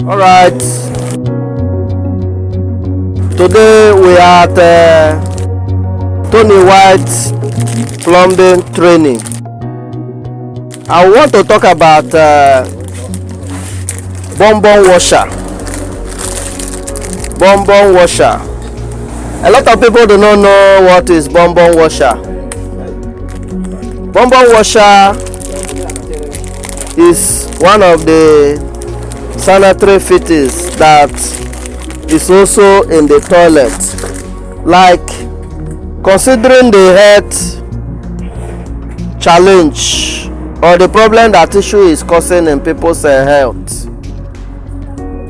Alright, today we are at Tony White plumbing training. I want to talk about Bombom Washer. Bombom Washer. A lot of people do not know what is Bombom Washer. Bombom Washer is one of the sanitary fittings that is also in the toilet. Like, considering the health challenge or the problem that tissue is causing in people's health,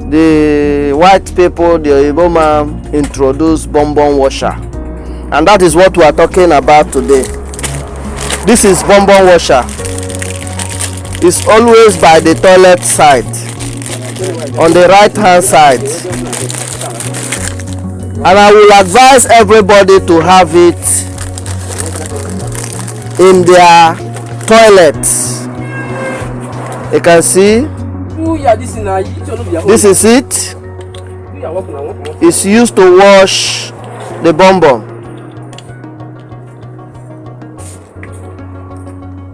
the white people, the Igbo man, introduced Bombom Washer, and that is what we are talking about today. This is Bombom Washer. It's always by the toilet side, on the right hand side, and I will advise everybody to have it in their toilets. You can see, this is it. It's used to wash the bombom.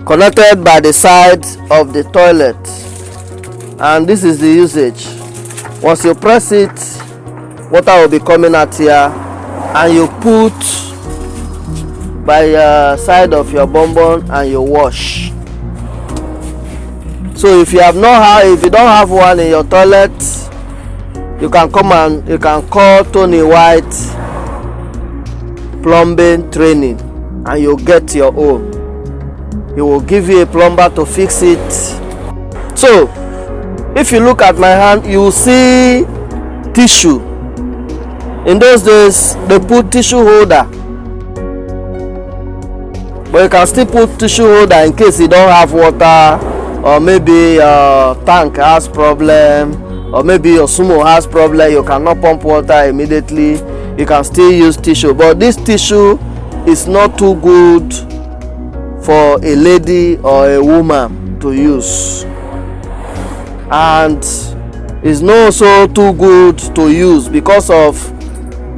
Connected by the side of the toilet, and this is the usage. Once you press it, water will be coming out here, and you put by the side of your bombom and you wash. So if you don't have one in your toilet, you can come and you can call Tony White plumbing training, and you'll get your own. He will give you a plumber to fix it. So if you look at my hand, you will see tissue. In those days they put tissue holder, but you can still put tissue holder in case you don't have water, or maybe your tank has problem, or maybe your sumo has problem, you cannot pump water immediately. You can still use tissue, but this tissue is not too good for a lady or a woman to use, and is not so too good to use because of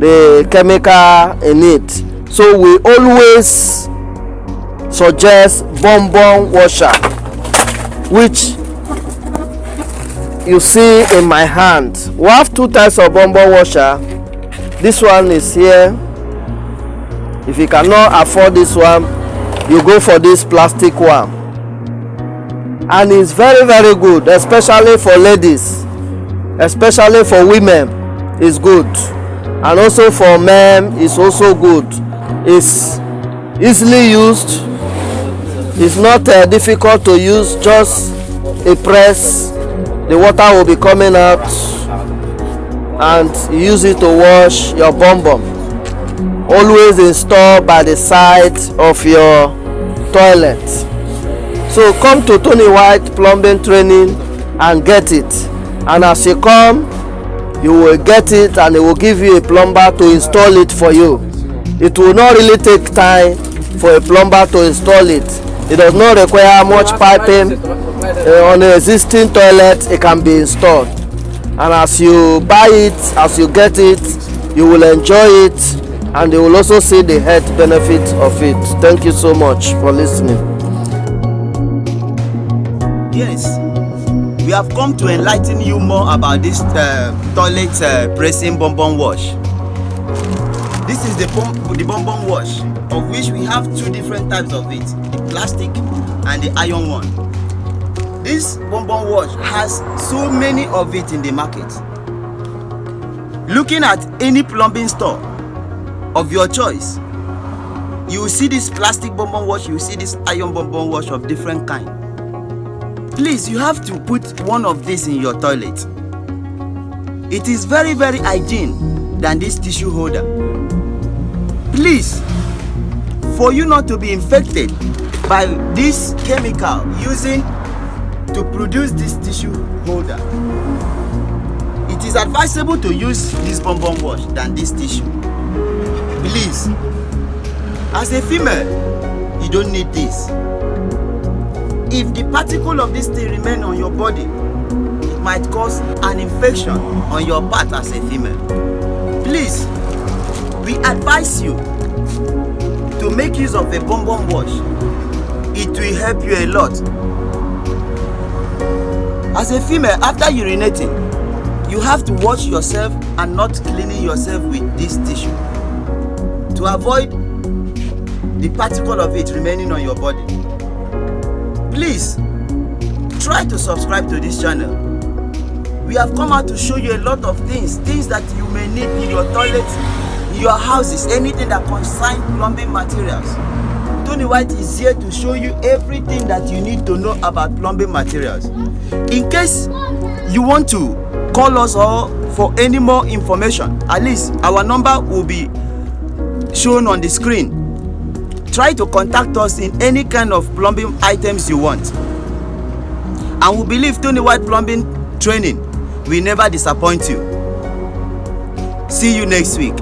the chemical in it. So we always suggest Bombom Washer, which you see in my hand. We have two types of Bombom Washer. This one is here. If you cannot afford this one, you go for this plastic one, and it's very, very good, especially for ladies, especially for women. It's good, and also for men it's also good. It's easily used. It's not difficult to use. Just a press, the water will be coming out, and you use it to wash your bombom. Always installed by the side of your toilet. So come to Tony White plumbing training and get it, and as you come, you will get it, and they will give you a plumber to install it for you. It will not really take time for a plumber to install it. It does not require much piping. On the existing toilet it can be installed, and as you buy it, as you get it, you will enjoy it, and you will also see the health benefits of it. Thank you so much for listening. Yes, we have come to enlighten you more about this toilet pressing bombom wash. This is the bombom wash, of which we have two different types of it, the plastic and the iron one. This bombom wash has so many of it in the market. Looking at any plumbing store of your choice, you will see this plastic bombom wash, you will see this iron bombom wash of different kind. Please, you have to put one of these in your toilet. It is very, very hygiene than this tissue holder. Please, for you not to be infected by this chemical using to produce this tissue holder, it is advisable to use this bombom wash than this tissue. Please, as a female, you don't need this. If the particle of this thing remain on your body, it might cause an infection on your part as a female. Please, we advise you to make use of a bonbon wash. It will help you a lot. As a female, after urinating, you have to wash yourself and not cleaning yourself with this tissue to avoid the particle of it remaining on your body. Please try to subscribe to this channel. We have come out to show you a lot of things that you may need in your toilet, in your houses, anything that concerns plumbing materials. Tony White is here to show you everything that you need to know about plumbing materials. In case you want to call us or for any more information, at least our number will be shown on the screen. Try to contact us in any kind of plumbing items you want. And we believe Tony White Plumbing Training will never disappoint you. See you next week.